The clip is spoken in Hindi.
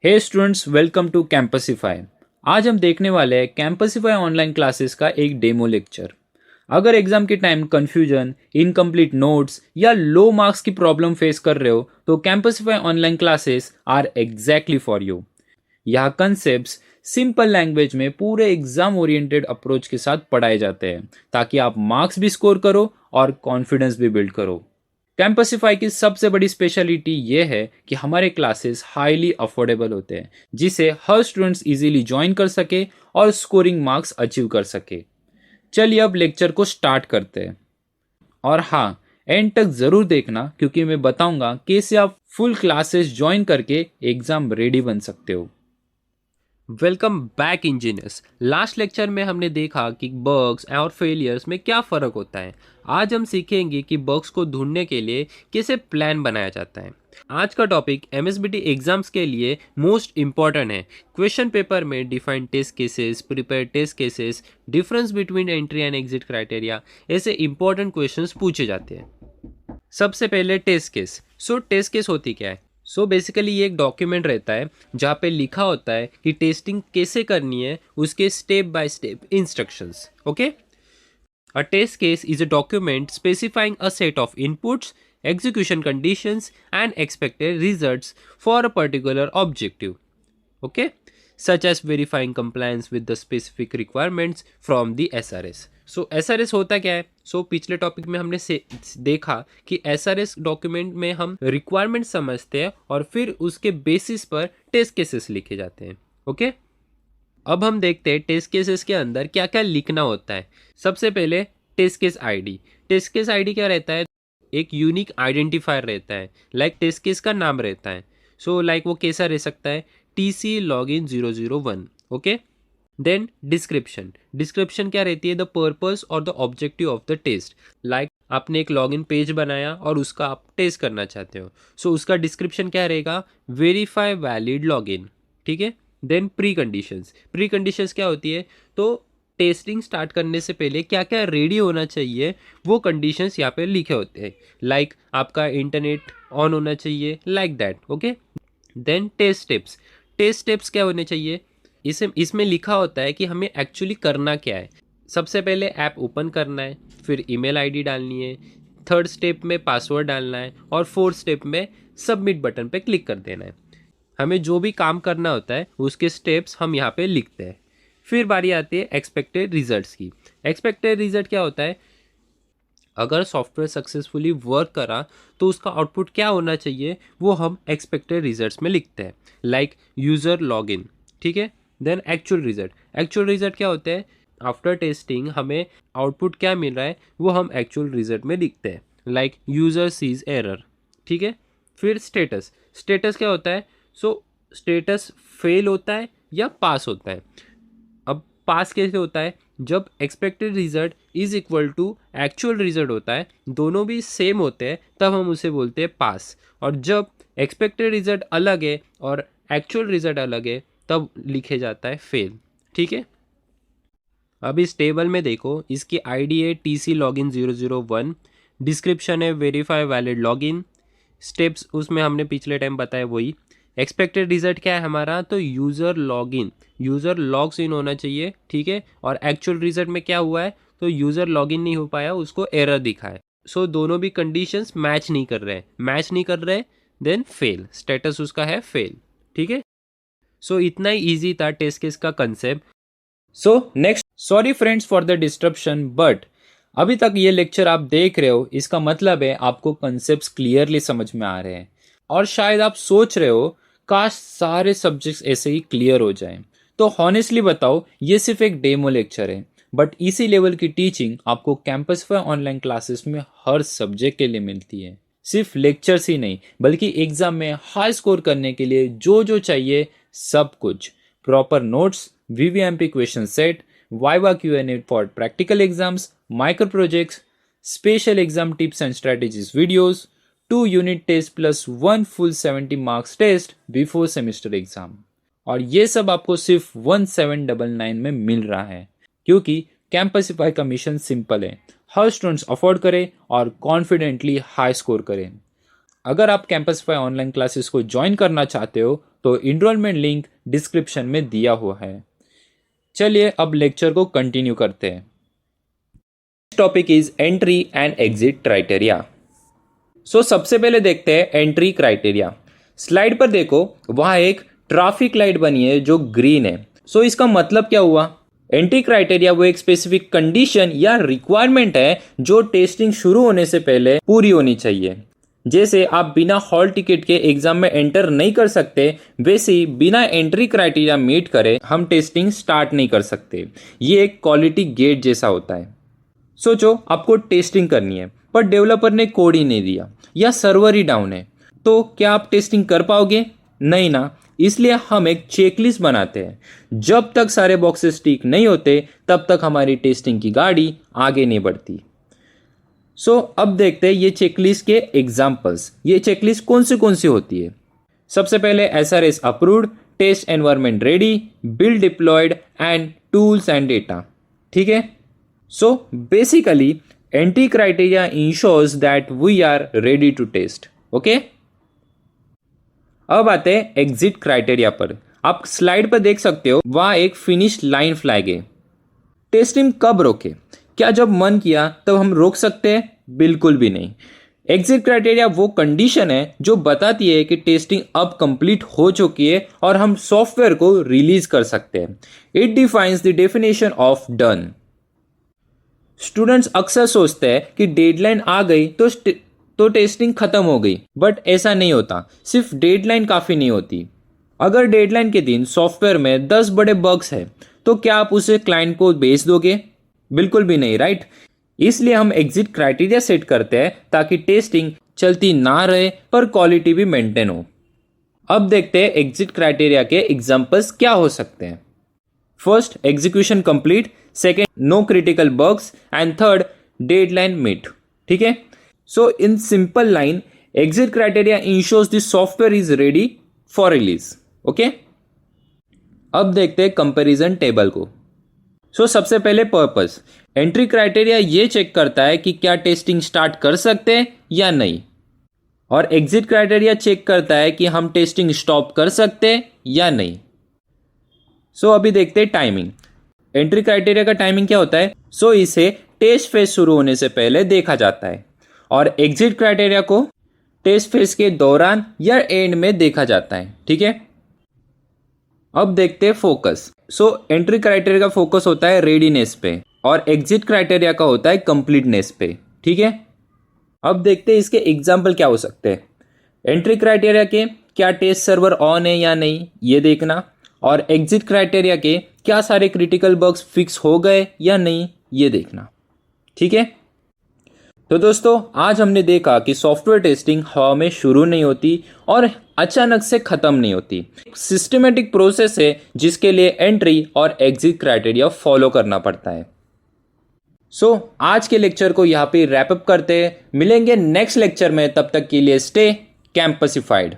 Hey students, welcome to Campusify. आज हम देखने वाले हैं कैंपसिफाई ऑनलाइन क्लासेस का एक डेमो लेक्चर। अगर एग्जाम के टाइम कंफ्यूजन, इनकम्प्लीट नोट्स या लो मार्क्स की प्रॉब्लम फेस कर रहे हो तो Campusify online classes are exactly for you. यहाँ कंसेप्ट सिंपल लैंग्वेज में पूरे एग्जाम ओरिएंटेड अप्रोच के साथ पढ़ाए जाते हैं ताकि आप मार्क्स भी स्कोर करो और कॉन्फिडेंस भी बिल्ड करो। कैंपसिफाई की सबसे बड़ी स्पेशलिटी ये है कि हमारे क्लासेस हाईली अफोर्डेबल होते हैं, जिसे हर स्टूडेंट्स इजीली ज्वाइन कर सके और स्कोरिंग मार्क्स अचीव कर सके। चलिए अब लेक्चर को स्टार्ट करते हैं। और हाँ, एंड तक ज़रूर देखना क्योंकि मैं बताऊंगा कैसे आप फुल क्लासेस ज्वाइन करके एग्ज़ाम रेडी बन सकते हो। Welcome back engineers. Last lecture में हमने देखा कि बग्स और फेलियर्स में क्या फ़र्क होता है। आज हम सीखेंगे कि बग्स को ढूंढने के लिए कैसे प्लान बनाया जाता है। आज का टॉपिक एमएसबीटी एग्जाम्स के लिए मोस्ट इम्पॉर्टेंट है। क्वेश्चन पेपर में defined test cases, prepare test cases, difference between entry and exit criteria, ऐसे इंपॉर्टेंट क्वेश्चंस पूछे जाते हैं। सबसे पहले टेस्ट केस। टेस्ट केस होती क्या है? बेसिकली ये एक डॉक्यूमेंट रहता है जहाँ पे लिखा होता है कि टेस्टिंग कैसे करनी है, उसके step by step instructions. Okay, a test case is a document specifying a set of inputs, execution conditions and expected results for a particular objective. Okay, such as verifying compliance with the specific requirements from the SRS. SRS होता क्या है? पिछले टॉपिक में हमने देखा कि SRS डॉक्यूमेंट में हम रिक्वायरमेंट समझते हैं और फिर उसके बेसिस पर टेस्ट केसेस लिखे जाते हैं। ओके, अब हम देखते हैं टेस्ट केसेस के अंदर क्या क्या लिखना होता है। सबसे पहले test case ID. Test case ID क्या रहता है? एक यूनिक आइडेंटिफायर रहता है, लाइक टेस्ट केस का नाम रहता है। लाइक वो कैसा रह सकता है? TC login 001। Okay, then description. Description क्या रहती है? द पर्पस और the objective of the test. Like आपने एक लॉगिन पेज बनाया और उसका आप टेस्ट करना चाहते हो, उसका डिस्क्रिप्शन क्या रहेगा? Verify valid login. ठीक है, then preconditions. Preconditions क्या होती है? टेस्टिंग स्टार्ट करने से पहले क्या क्या रेडी होना चाहिए, वो कंडीशंस यहाँ पे लिखे होते हैं। लाइक आपका इंटरनेट ऑन होना चाहिए, like that. Okay, then test steps. Test steps क्या होने चाहिए? इसमें लिखा होता है कि हमें एक्चुअली करना क्या है। सबसे पहले ऐप ओपन करना है, फिर ईमेल आईडी डालनी है, थर्ड स्टेप में पासवर्ड डालना है और फोर्थ स्टेप में सबमिट बटन पे क्लिक कर देना है। हमें जो भी काम करना होता है उसके स्टेप्स हम यहाँ पे लिखते हैं। फिर बारी आती है एक्सपेक्टेड रिजल्ट्स की। एक्सपेक्टेड रिजल्ट क्या होता है? अगर सॉफ्टवेयर सक्सेसफुली वर्क करा तो उसका आउटपुट क्या होना चाहिए, वो हम एक्सपेक्टेड रिजल्ट्स में लिखते हैं। Like user login. ठीक है, then actual result. Actual result क्या होते हैं? आफ्टर टेस्टिंग हमें आउटपुट क्या मिल रहा है, वो हम एक्चुअल रिजल्ट में लिखते हैं। Like user sees error. ठीक है, फिर स्टेटस। स्टेटस क्या होता है? स्टेटस फेल होता है या पास होता है। अब पास कैसे होता है? जब expected result is equal to actual result होता है, दोनों भी सेम होते हैं, तब हम उसे बोलते हैं पास। और जब एक्सपेक्टेड रिजल्ट अलग है और एक्चुअल रिजल्ट अलग है, तब लिखे जाता है फेल। ठीक है, अब इस टेबल में देखो, इसकी आईडी है TC login 001, डिस्क्रिप्शन है वेरीफाई वैलिड लॉगिन, स्टेप्स उसमें हमने पिछले टाइम बताया वही। एक्सपेक्टेड रिजल्ट क्या है हमारा? यूज़र लॉगिन, यूज़र लॉग्स इन होना चाहिए। ठीक है, और एक्चुअल रिजल्ट में क्या हुआ है? यूज़र लॉगिन नहीं हो पाया, उसको एरर दिखा है। दोनों भी कंडीशंस मैच नहीं कर रहे, देन फेल। स्टेटस उसका है फेल। ठीक है, इतना ही ईजी था टेस्ट केस का concept. Next, sorry friends for the disruption, but अभी तक ये लेक्चर आप देख रहे हो, इसका मतलब है आपको कॉन्सेप्ट्स क्लियरली समझ में आ रहे हैं। और शायद आप सोच रहे हो काश सारे सब्जेक्ट्स ऐसे ही क्लियर हो जाएं। तो हॉनेस्टली बताओ, ये सिर्फ एक डेमो लेक्चर है, बट इसी लेवल की टीचिंग आपको कैंपसिफाई ऑनलाइन क्लासेस में हर सब्जेक्ट के लिए मिलती है। सिर्फ लेक्चर्स ही नहीं, बल्कि एग्जाम में हाई स्कोर करने के लिए जो जो चाहिए सब कुछ। Proper notes, VVMP question set, Viva Q&A for practical exams, micro projects, special exam tips and strategies videos, 2 unit tests plus 1 full 70 marks test before semester exam। और ये सब आपको सिर्फ 1799 में मिल रहा है, क्योंकि कैंपसिफाई का मिशन सिंपल है, हर स्टूडेंट्स अफोर्ड करे और कॉन्फिडेंटली हाई स्कोर करें। अगर आप कैंपसिफाई ऑनलाइन क्लासेस को ज्वाइन करना चाहते हो तो इनरोलमेंट लिंक डिस्क्रिप्शन में दिया हुआ है। चलिए अब लेक्चर को कंटिन्यू करते हैं। Topic is entry and exit criteria. So सबसे पहले देखते हैं एंट्री क्राइटेरिया। स्लाइड पर देखो, वहां एक ट्रैफिक लाइट बनी है जो ग्रीन है। सो इसका मतलब क्या हुआ? एंट्री क्राइटेरिया वो एक स्पेसिफिक कंडीशन या रिक्वायरमेंट है जो टेस्टिंग शुरू होने से पहले पूरी होनी चाहिए। जैसे आप बिना हॉल टिकट के एग्जाम में एंटर नहीं कर सकते, वैसे ही बिना एंट्री क्राइटेरिया मीट करे हम टेस्टिंग स्टार्ट नहीं कर सकते। ये एक क्वालिटी गेट जैसा होता है। सोचो आपको टेस्टिंग करनी है पर डेवलपर ने कोड ही नहीं दिया या सर्वर ही डाउन है, तो क्या आप टेस्टिंग कर पाओगे? नहीं ना। इसलिए हम एक चेकलिस्ट बनाते हैं। जब तक सारे बॉक्सेस टिक नहीं होते तब तक हमारी टेस्टिंग की गाड़ी आगे नहीं बढ़ती। सो अब देखते हैं ये चेकलिस्ट के एग्जाम्पल्स। ये चेकलिस्ट कौन सी होती है? सबसे पहले SRS approved, test environment ready, build deployed and tools and data. ठीक है। So basically entry criteria ensures that we are ready to test. Okay. अब आते हैं एग्जिट क्राइटेरिया पर। आप स्लाइड पर देख सकते हो, वहां एक फिनिश लाइन फ्लैग है। टेस्टिंग कब रोके? क्या जब मन किया तब हम रोक सकते हैं? बिल्कुल भी नहीं। एग्जिट क्राइटेरिया वो कंडीशन है जो बताती है कि टेस्टिंग अब कंप्लीट हो चुकी है और हम सॉफ्टवेयर को रिलीज कर सकते हैं। It defines the definition of done. Students अक्सर सोचते हैं कि डेडलाइन आ गई तो टेस्टिंग खत्म हो गई, बट ऐसा नहीं होता। सिर्फ डेडलाइन काफी नहीं होती। अगर डेडलाइन के दिन सॉफ्टवेयर में 10 बड़े बग्स हैं, तो क्या आप उसे क्लाइंट को भेज दोगे? बिल्कुल भी नहीं, राइट? इसलिए हम एग्जिट क्राइटेरिया सेट करते हैं ताकि टेस्टिंग चलती ना रहे पर क्वालिटी भी मेंटेन हो। अब देखते हैं एग्जिट क्राइटेरिया के एग्जांपल्स क्या हो सकते हैं। First, execution complete. Second, no critical bugs. And third, deadline meet. ठीक है। So in simple line, exit criteria ensures the software is ready for release. Okay. अब देखते हैं कंपैरिजन टेबल को। सो सबसे पहले पर्पस। एंट्री क्राइटेरिया ये चेक करता है कि क्या टेस्टिंग स्टार्ट कर सकते हैं या नहीं, और एग्जिट क्राइटेरिया चेक करता है कि हम टेस्टिंग स्टॉप कर सकते हैं या नहीं। सो अभी देखते हैं टाइमिंग। एंट्री क्राइटेरिया का टाइमिंग क्या होता है? सो इसे टेस्ट फेज शुरू होने से पहले देखा जाता है, और एग्जिट क्राइटेरिया को टेस्ट फेज के दौरान या एंड में देखा जाता है। ठीक है। अब देखते हैं फोकस। सो एंट्री क्राइटेरिया का फोकस होता है रेडीनेस पे और एग्जिट क्राइटेरिया का होता है कंप्लीटनेस पे। ठीक है। अब देखते हैं इसके एग्जाम्पल क्या हो सकते हैं। एंट्री क्राइटेरिया के क्या टेस्ट सर्वर ऑन है या नहीं, ये देखना, और एग्जिट क्राइटेरिया के क्या सारे क्रिटिकल बग्स फिक्स हो गए या नहीं, ये देखना। ठीक है। तो दोस्तों, आज हमने देखा कि सॉफ्टवेयर टेस्टिंग हवा में शुरू नहीं होती और अचानक से खत्म नहीं होती। सिस्टमेटिक प्रोसेस है जिसके लिए एंट्री और एग्जिट क्राइटेरिया फॉलो करना पड़ता है। सो आज के लेक्चर को यहाँ पे रैप अप करते हैं। मिलेंगे नेक्स्ट लेक्चर में, तब तक के लिए स्टे कैंपसिफाइड।